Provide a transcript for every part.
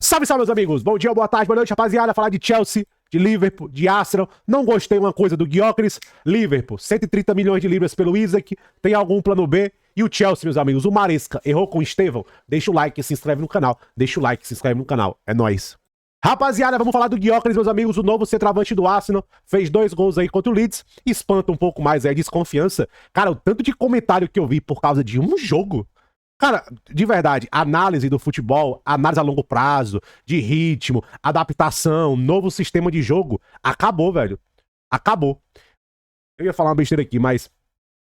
Salve, salve, meus amigos! Bom dia, boa tarde, boa noite, rapaziada. Falar de Chelsea, de Liverpool, de Arsenal. Não gostei uma coisa do Gyökeres. Liverpool, 130 milhões de libras pelo Isaac. Tem algum plano B? E o Chelsea, meus amigos, o Maresca errou com o Estevão? Deixa o like e se inscreve no canal. Deixa o like e se inscreve no canal. É nóis. Rapaziada, vamos falar do Gyökeres, meus amigos, o novo centroavante do Arsenal. Fez 2 gols aí contra o Leeds. Espanta um pouco mais aí a desconfiança. Cara, o tanto de comentário que eu vi por causa de um jogo... Cara, de verdade, análise do futebol, análise a longo prazo, de ritmo, adaptação, novo sistema de jogo, acabou, velho. Acabou. Eu ia falar uma besteira aqui, mas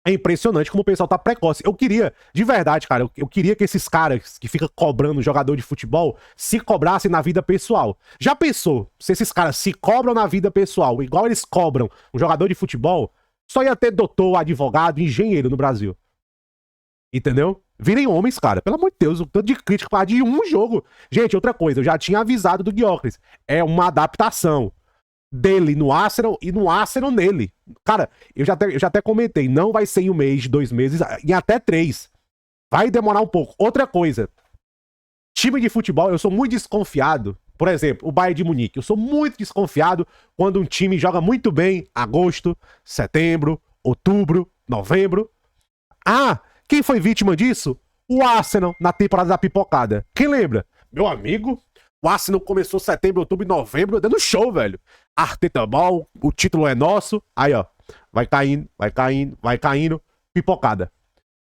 é impressionante como o pessoal tá precoce. Eu queria, de verdade, cara, eu queria que esses caras que ficam cobrando jogador de futebol se cobrassem na vida pessoal. Já pensou se esses caras se cobram na vida pessoal, igual eles cobram um jogador de futebol, só ia ter doutor, advogado, engenheiro no Brasil. Entendeu? Virem homens, cara. Pelo amor de Deus, o tanto de crítica para de um jogo. Gente, outra coisa, eu já tinha avisado do Gyökeres. É uma adaptação dele no Arsenal e no Arsenal nele. Cara, eu já até comentei, não vai ser em 1 mês, 2 meses, em até 3. Vai demorar um pouco. Outra coisa, time de futebol, eu sou muito desconfiado. Por exemplo, o Bayern de Munique. Eu sou muito desconfiado quando um time joga muito bem agosto, setembro, outubro, novembro. Quem foi vítima disso? O Arsenal, na temporada da pipocada. Quem lembra? Meu amigo, o Arsenal começou setembro, outubro e novembro dando show, velho. Arteta bom, o título é nosso. Aí, ó, vai caindo, vai caindo, vai caindo, pipocada.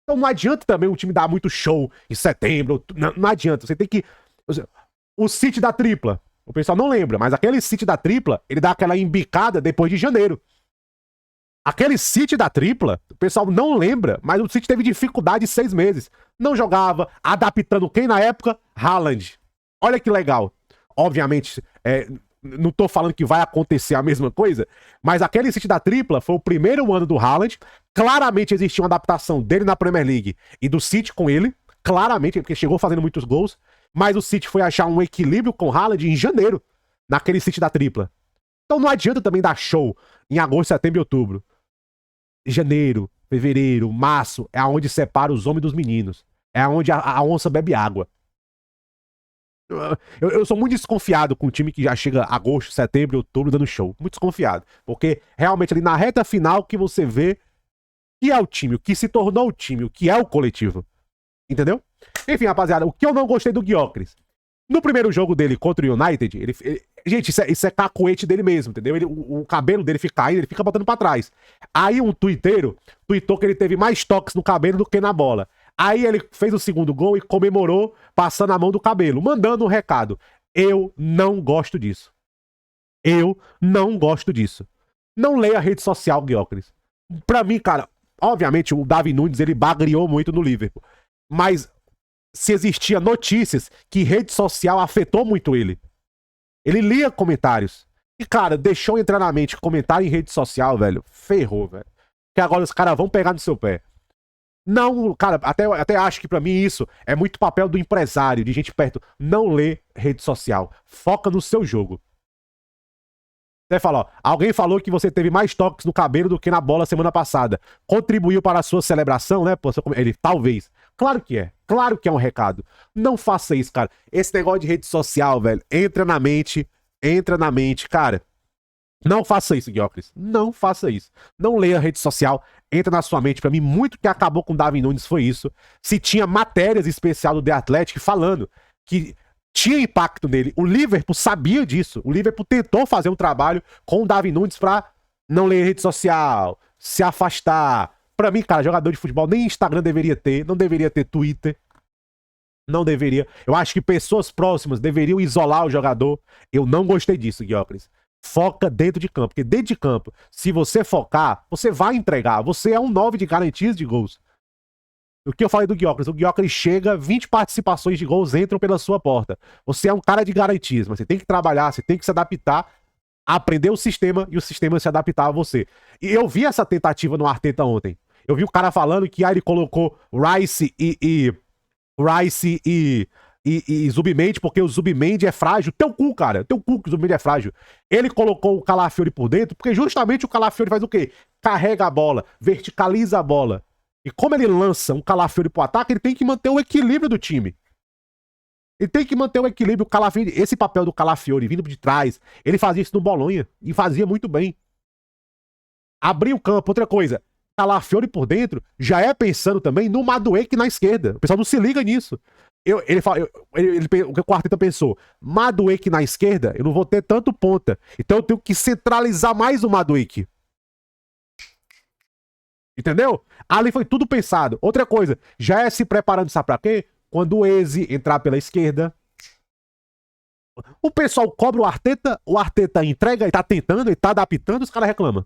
Então não adianta também o time dar muito show em setembro, não adianta. Você tem que... O City da tripla, o pessoal não lembra, mas aquele City da tripla, ele dá aquela embicada depois de janeiro. Aquele City da tripla, o pessoal não lembra, mas o City teve dificuldade 6 meses. Não jogava, adaptando quem na época? Haaland. Olha que legal. Obviamente, não tô falando que vai acontecer a mesma coisa, mas aquele City da tripla foi o primeiro ano do Haaland. Claramente existia uma adaptação dele na Premier League e do City com ele. Claramente, porque chegou fazendo muitos gols. Mas o City foi achar um equilíbrio com o Haaland em janeiro, naquele City da tripla. Então não adianta também dar show em agosto, setembro e outubro. Janeiro, fevereiro, março é aonde separa os homens dos meninos. É aonde a onça bebe água. Eu sou muito desconfiado com o time que já chega agosto, setembro e outubro dando show. Muito desconfiado. Porque realmente ali na reta final que você vê que é o time, o que se tornou o time, o que é o coletivo. Entendeu? Enfim, rapaziada, o que eu não gostei do Gyökeres. No primeiro jogo dele contra o United, gente, isso é cacoete dele mesmo, entendeu? O cabelo dele fica caindo, ele fica botando pra trás. Aí um tuiteiro tweetou que ele teve mais toques no cabelo do que na bola. Aí ele fez o segundo gol e comemorou passando a mão do cabelo, mandando um recado. Eu não gosto disso. Eu não gosto disso. Não leia a rede social, Gyökeres. Pra mim, cara, obviamente o Davi Nunes, ele bagriou muito no Liverpool. Mas se existia notícias que rede social afetou muito ele. Ele lia comentários. E, cara, deixou entrar na mente comentário em rede social, velho. Ferrou, velho. Porque agora os caras vão pegar no seu pé. Não, cara, até acho que pra mim isso é muito papel do empresário, de gente perto. Não lê rede social. Foca no seu jogo. Você fala, ó, alguém falou que você teve mais toques no cabelo do que na bola semana passada. Contribuiu para a sua celebração, né? Ele, talvez. Claro que é. Claro que é um recado. Não faça isso, cara. Esse negócio de rede social, velho, entra na mente, cara. Não faça isso, Gyökeres. Não faça isso. Não leia a rede social, entra na sua mente. Pra mim, muito que acabou com o Davi Nunes foi isso. Se tinha matérias especiais do The Athletic falando que tinha impacto nele. O Liverpool sabia disso. O Liverpool tentou fazer um trabalho com o Davi Nunes pra não ler rede social, se afastar. Pra mim, cara, jogador de futebol nem Instagram deveria ter, não deveria ter Twitter. Não deveria. Eu acho que pessoas próximas deveriam isolar o jogador. Eu não gostei disso, Gyökeres. Foca dentro de campo, porque dentro de campo, se você focar, você vai entregar. Você é um 9 de garantias de gols. O que eu falei do Gyökeres? O Gyökeres chega, 20 participações de gols entram pela sua porta. Você é um cara de garantias, mas você tem que trabalhar, você tem que se adaptar, aprender o sistema e o sistema se adaptar a você. E eu vi essa tentativa no Arteta ontem. Eu vi o cara falando que ele colocou Rice e Zubimendi, porque o Zubimendi é frágil. Teu cu, cara. Teu cu que o Zubimendi é frágil. Ele colocou o Calafiori por dentro, porque justamente o Calafiori faz o quê? Carrega a bola, verticaliza a bola. E como ele lança um Calafiori pro ataque, ele tem que manter o equilíbrio do time. Ele tem que manter o equilíbrio. O Calafiori, esse papel do Calafiori vindo de trás, ele fazia isso no Bolonha e fazia muito bem. Abrir o campo, outra coisa. Calafiori por dentro já é pensando também no Madueke na esquerda. O pessoal não se liga nisso. O que o Arteta pensou? Madueke na esquerda, eu não vou ter tanto ponta. Então eu tenho que centralizar mais o Madueke. Entendeu? Ali foi tudo pensado. Outra coisa, já é se preparando, sabe pra quê? Quando o Eze entrar pela esquerda. O pessoal cobra o Arteta entrega e tá tentando, e tá adaptando, os caras reclamam.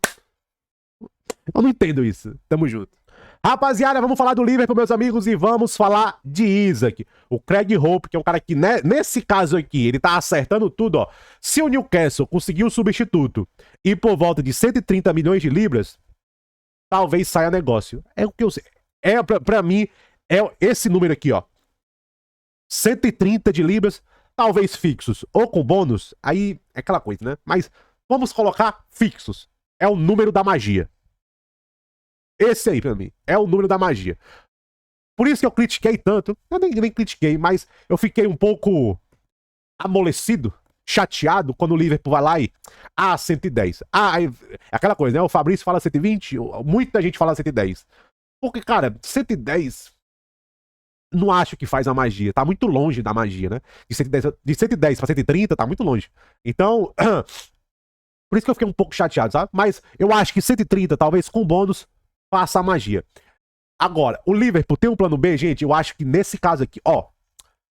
Eu não entendo isso. Tamo junto. Rapaziada, vamos falar do Liverpool, meus amigos, e vamos falar de Isak. O Craig Hope, que é um cara que, né, nesse caso aqui, ele tá acertando tudo, ó. Se o Newcastle conseguir o substituto e por volta de 130 milhões de libras, talvez saia negócio. É o que eu sei. Pra mim, é esse número aqui, ó. 130 de libras, talvez fixos ou com bônus, aí é aquela coisa, né? Mas vamos colocar fixos. É o número da magia. Esse aí, pra mim, é o número da magia. Por isso que eu critiquei tanto. Eu nem critiquei, mas eu fiquei um pouco amolecido, chateado, quando o Liverpool vai lá e... 110. É aquela coisa, né? O Fabrício fala 120, muita gente fala 110. Porque, cara, 110... não acho que faz a magia. Tá muito longe da magia, né? De 110 pra 130, tá muito longe. Então... por isso que eu fiquei um pouco chateado, sabe? Mas eu acho que 130, talvez com bônus, faça a magia. Agora, o Liverpool tem um plano B, gente? Eu acho que nesse caso aqui, ó.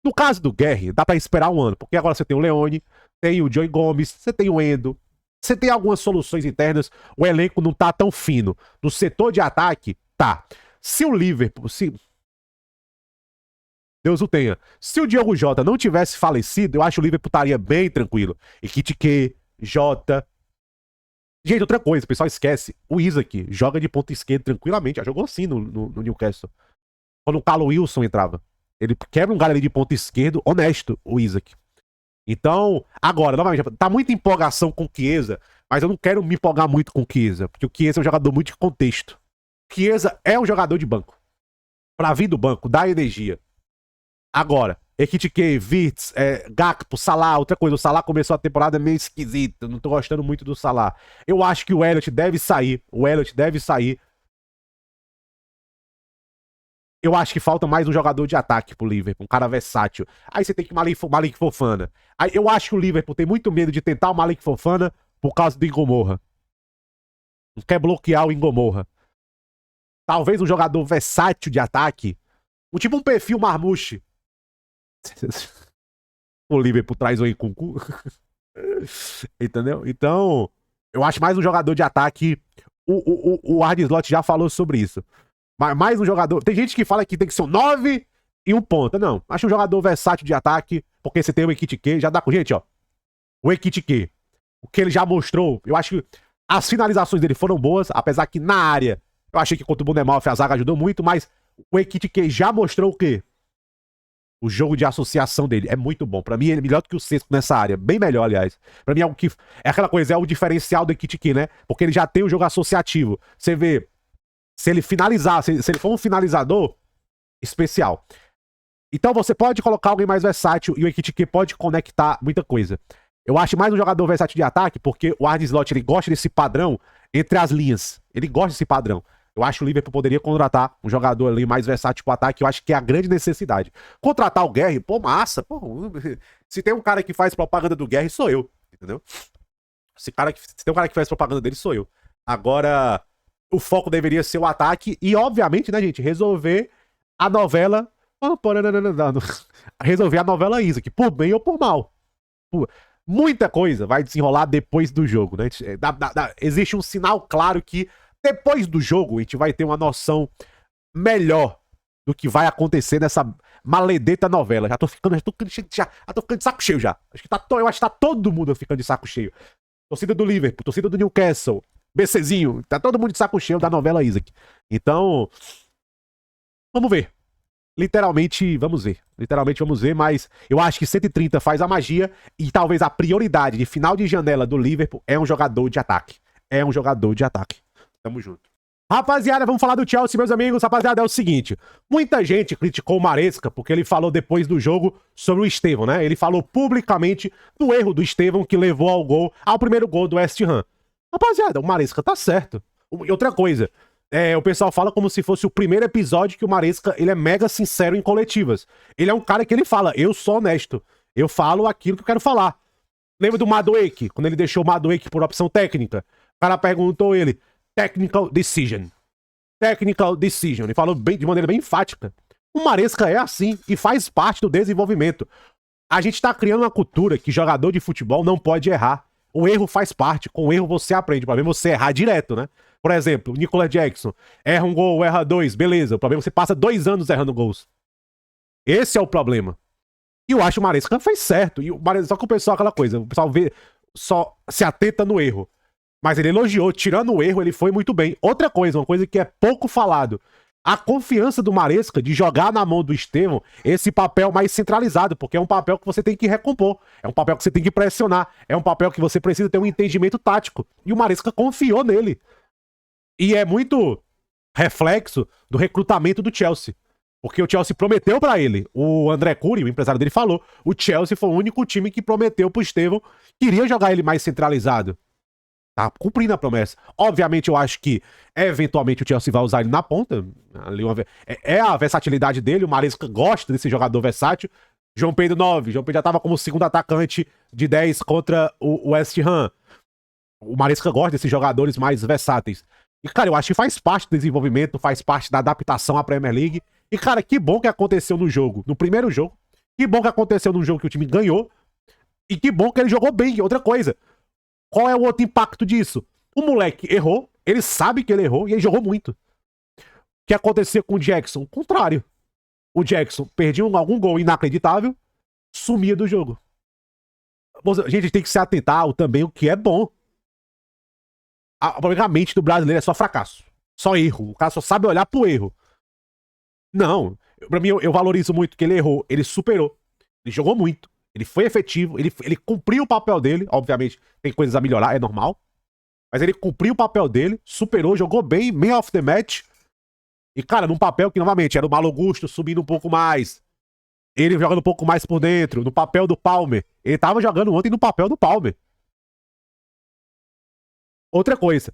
No caso do Guerri, dá pra esperar um ano. Porque agora você tem o Leone, tem o Joey Gomes, você tem o Endo. Você tem algumas soluções internas. O elenco não tá tão fino. No setor de ataque, tá. Se o Liverpool... Deus o tenha. Se o Diogo Jota não tivesse falecido, eu acho que o Liverpool estaria bem tranquilo. Ekitike, Jota... Gente, outra coisa, o pessoal esquece. O Isak joga de ponta esquerda tranquilamente. Já jogou assim no Newcastle. Quando o Callum Wilson entrava. Ele quebra um cara ali de ponta esquerda, honesto, o Isak. Então, agora, novamente, tá muita empolgação com o Chiesa, mas eu não quero me empolgar muito com o Chiesa, porque o Chiesa é um jogador muito de contexto. O Chiesa é um jogador de banco. Pra vir do banco, dá energia. Agora, Ekitike, Wirtz, Gakpo, Salah, outra coisa, o Salah começou a temporada meio esquisita, não tô gostando muito do Salah. Eu acho que o Elliott deve sair, Eu acho que falta mais um jogador de ataque pro Liverpool, um cara versátil. Aí você tem que Malik Fofana. Aí eu acho que o Liverpool tem muito medo de tentar o Malik Fofana por causa do Ingomorra. Não quer bloquear o Ingomorra. Talvez um jogador versátil de ataque, tipo um perfil Marmouche. O Liverpool traz o Nkunku. Entendeu? Então, eu acho mais um jogador de ataque. O Arne Slot já falou sobre isso. Mais um jogador. Tem gente que fala que tem que ser um 9 e um ponta. Não. Acho um jogador versátil de ataque. Porque você tem o Ekitike. Já dá com gente, ó. O Ekitike. O que ele já mostrou. Eu acho que as finalizações dele foram boas. Apesar que na área, eu achei que contra o Bournemouth a zaga ajudou muito. Mas o Ekitike já mostrou o quê? O jogo de associação dele é muito bom. Pra mim, ele é melhor do que o Sesco nessa área. Bem melhor, aliás. Pra mim, é o que... é aquela coisa, é o diferencial do Ekitike, né? Porque ele já tem o jogo associativo. Você vê, se ele finalizar, se ele for um finalizador especial. Então, você pode colocar alguém mais versátil e o Ekitike pode conectar muita coisa. Eu acho mais um jogador versátil de ataque porque o Arne Slot, ele gosta desse padrão entre as linhas. Ele gosta desse padrão. Eu acho que o Liverpool poderia contratar um jogador ali mais versátil pro ataque. Eu acho que é a grande necessidade. Contratar o Guerri, pô, massa. Pô, se tem um cara que faz propaganda do Guerri, sou eu. Entendeu? Se tem um cara que faz propaganda dele, sou eu. Agora, o foco deveria ser o ataque. E, obviamente, né, gente, resolver a novela... resolver a novela Isak, por bem ou por mal. Muita coisa vai desenrolar depois do jogo, né? Existe um sinal claro que depois do jogo, a gente vai ter uma noção melhor do que vai acontecer nessa maledeta novela. Já tô ficando de saco cheio já. Eu acho que tá todo mundo ficando de saco cheio. Torcida do Liverpool, torcida do Newcastle, BCzinho, tá todo mundo de saco cheio da novela Isak. Então, vamos ver. Literalmente vamos ver, mas eu acho que 130 faz a magia e talvez a prioridade de final de janela do Liverpool é um jogador de ataque. Tamo junto. Rapaziada, vamos falar do Chelsea, meus amigos. Rapaziada, é o seguinte. Muita gente criticou o Maresca porque ele falou depois do jogo sobre o Estevão, né? Ele falou publicamente do erro do Estevão que levou ao primeiro gol do West Ham. Rapaziada, o Maresca tá certo. E outra coisa, o pessoal fala como se fosse o primeiro episódio que o Maresca, ele é mega sincero em coletivas. Ele é um cara que ele fala, eu sou honesto. Eu falo aquilo que eu quero falar. Lembra do Madueke, quando ele deixou o Madueke por opção técnica? O cara perguntou ele, technical decision. Technical decision. Ele falou de maneira bem enfática. O Maresca é assim e faz parte do desenvolvimento. A gente tá criando uma cultura que jogador de futebol não pode errar. O erro faz parte. Com o erro você aprende. O problema é você errar direto, né? Por exemplo, o Nicolas Jackson erra um gol, erra dois, beleza. O problema é que você passa 2 anos errando gols. Esse é o problema. E eu acho que o Maresca fez certo. Só que o pessoal, aquela coisa, o pessoal só se atenta no erro. Mas ele elogiou, tirando o erro, ele foi muito bem. Outra coisa, uma coisa que é pouco falado. A confiança do Maresca de jogar na mão do Estevão esse papel mais centralizado, porque é um papel que você tem que recompor, é um papel que você tem que pressionar, é um papel que você precisa ter um entendimento tático. E o Maresca confiou nele. E é muito reflexo do recrutamento do Chelsea. Porque o Chelsea prometeu pra ele. O André Curi, o empresário dele, falou. O Chelsea foi o único time que prometeu pro Estevão que iria jogar ele mais centralizado. Tá cumprindo a promessa. Obviamente, eu acho que, eventualmente, o Chelsea vai usar ele na ponta. É a versatilidade dele. O Maresca gosta desse jogador versátil. João Pedro 9. João Pedro já tava como segundo atacante de 10 contra o West Ham. O Maresca gosta desses jogadores mais versáteis. E, cara, eu acho que faz parte do desenvolvimento, faz parte da adaptação à Premier League. E, cara, que bom que aconteceu no jogo, no primeiro jogo. Que bom que aconteceu num jogo que o time ganhou. E que bom que ele jogou bem. Outra coisa, qual é o outro impacto disso? O moleque errou, ele sabe que ele errou e ele jogou muito. O que aconteceu com o Jackson? O contrário. O Jackson perdia algum gol inacreditável, sumia do jogo. A gente tem que se atentar também o que é bom. A mente do brasileiro é só fracasso. Só erro. O cara só sabe olhar pro erro. Não. Pra mim, eu valorizo muito que ele errou. Ele superou. Ele jogou muito. Ele foi efetivo. Ele cumpriu o papel dele. Obviamente, tem coisas a melhorar, é normal. Mas ele cumpriu o papel dele. Superou, jogou bem. Man of the match. E, cara, num papel que, novamente, era o Malo Gusto subindo um pouco mais. Ele jogando um pouco mais por dentro. No papel do Palmer. Ele tava jogando ontem no papel do Palmer. Outra coisa,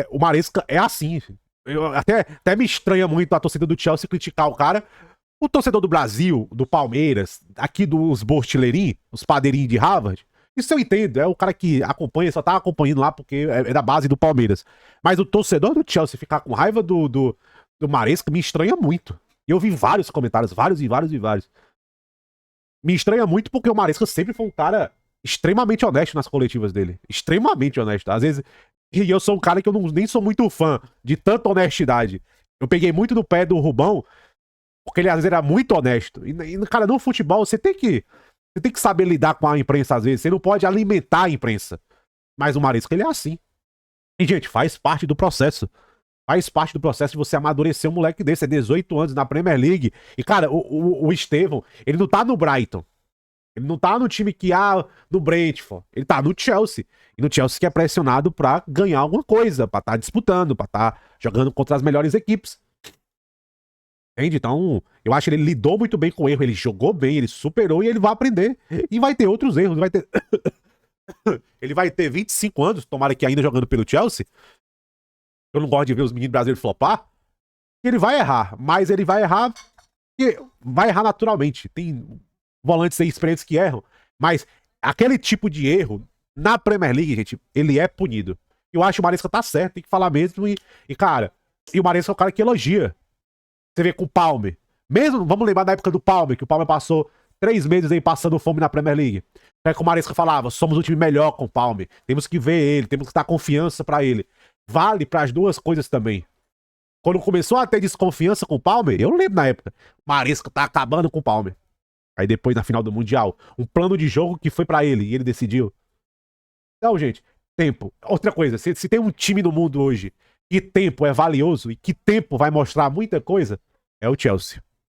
o Maresca é assim. Até me estranha muito a torcida do Chelsea criticar o cara. O torcedor do Brasil, do Palmeiras, aqui dos Bortileirinhos, os padeirinhos de Harvard, isso eu entendo. É o cara que acompanha, só tá acompanhando lá porque é da base do Palmeiras. Mas o torcedor do Chelsea ficar com raiva do Maresca me estranha muito. E eu vi vários comentários, vários. Me estranha muito porque o Maresca sempre foi um cara extremamente honesto nas coletivas dele. Extremamente honesto. Às vezes. E eu sou um cara que eu nem sou muito fã de tanta honestidade. Eu peguei muito no pé do Rubão, porque ele às vezes era muito honesto. E cara, no futebol você tem que saber lidar com a imprensa às vezes. Você não pode alimentar a imprensa. Mas o Maresca, ele é assim. E, gente, faz parte do processo. Faz parte do processo de você amadurecer um moleque desse. É 18 anos na Premier League. E, cara, o Estevão, ele não tá no Brighton. Ele não tá no time que no Brentford. Ele tá no Chelsea. E no Chelsea que é pressionado pra ganhar alguma coisa, pra tá disputando, pra tá jogando contra as melhores equipes. Entende? Então, eu acho que ele lidou muito bem com o erro. Ele jogou bem, ele superou e ele vai aprender. E vai ter outros erros. Ele vai ter 25 anos, tomara que ainda jogando pelo Chelsea. Eu não gosto de ver os meninos brasileiros flopar. Ele vai errar, mas ele vai errar. Vai errar naturalmente. Tem volantes aí experientes que erram, mas aquele tipo de erro na Premier League, gente, ele é punido. Eu acho que o Maresca tá certo, tem que falar mesmo. E cara, o Maresca é o cara que elogia. Você vê com o Palmer. Mesmo, vamos lembrar da época do Palmer, que o Palmer passou 3 meses aí passando fome na Premier League. É que o Maresca falava, somos um time melhor com o Palmer. Temos que ver ele, temos que dar confiança pra ele. Vale para as duas coisas também. Quando começou a ter desconfiança com o Palmer, eu lembro na época, o Maresca tá acabando com o Palmer. Aí depois, na final do Mundial, um plano de jogo que foi pra ele e ele decidiu. Então, gente, tempo. Outra coisa, se tem um time no mundo hoje que tempo é valioso e que tempo vai mostrar muita coisa, é o Chelsea.